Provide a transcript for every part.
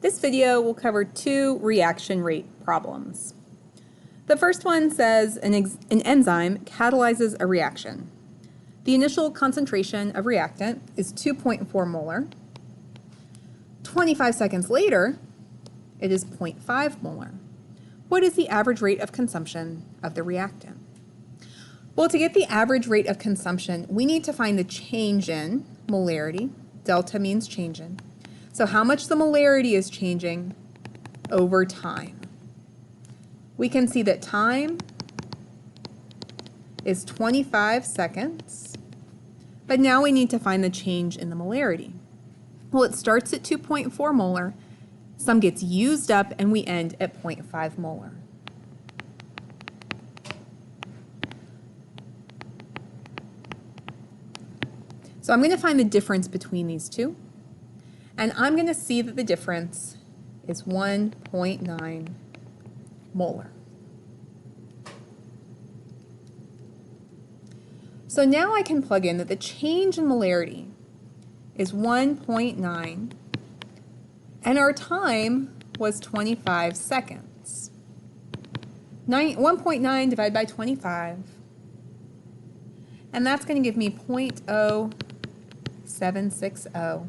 This video will cover two reaction rate problems. The first one says an enzyme catalyzes a reaction. The initial concentration of reactant is 2.4 molar. 25 seconds later, it is 0.5 molar. What is the average rate of consumption of the reactant? Well, to get the average rate of consumption, we need to find the change in molarity. Delta means change in. So how much the molarity is changing over time. We can see that time is 25 seconds, but now we need to find the change in the molarity. Well, it starts at 2.4 molar, some gets used up, and we end at 0.5 molar. So I'm going to find the difference between these two, and I'm going to see that the difference is 1.9 molar. So now I can plug in that the change in molarity is 1.9, and our time was 25 seconds. 1.9 divided by 25, and that's going to give me 0.0760,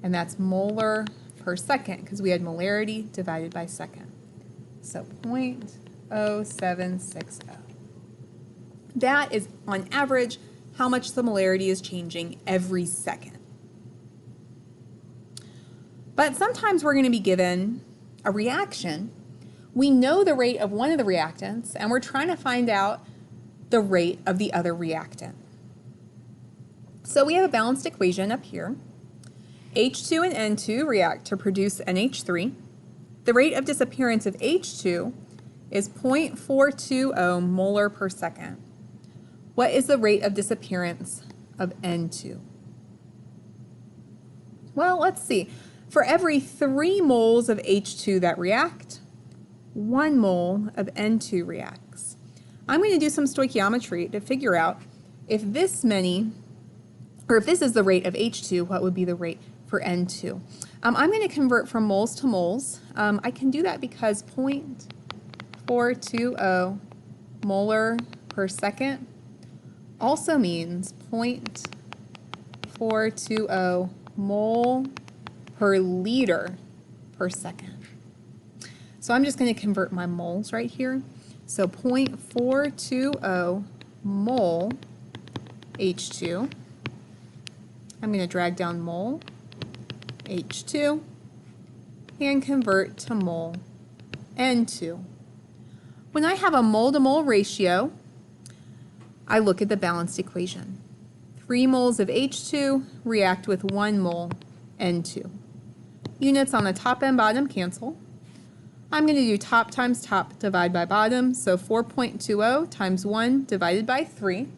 and that's molar per second because we had molarity divided by second. So 0.0760. That is, on average, how much the molarity is changing every second. But sometimes we're going to be given a reaction. We know the rate of one of the reactants, and we're trying to find out the rate of the other reactant. So we have a balanced equation up here. H2 and N2 react to produce NH3. The rate of disappearance of H2 is 0.420 molar per second. What is the rate of disappearance of N2? Well, let's see. For every 3 moles of H2 that react, 1 mole of N2 reacts. I'm going to do some stoichiometry to figure out if this many, or if this is the rate of H2, what would be the rate for N2? I'm going to convert from moles to moles. I can do that because 0.420 molar per second also means 0.420 mole per liter per second. So I'm just going to convert my moles right here. So 0.420 mole H2. I'm going to drag down mole H2 and convert to mole N2. When I have a mole-to-mole ratio, I look at the balanced equation. 3 moles of H2 react with 1 mole N2. Units on the top and bottom cancel. I'm going to do top times top divide by bottom, so 4.20 times 1 divided by 3.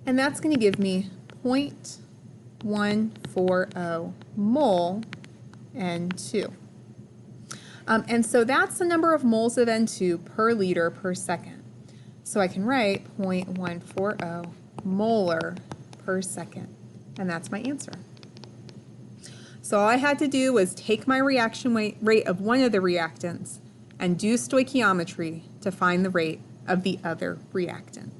And that's going to give me 0.140 mole N2. And so that's the number of moles of N2 per liter per second. So I can write 0.140 molar per second, and that's my answer. So all I had to do was take my reaction rate of one of the reactants and do stoichiometry to find the rate of the other reactant.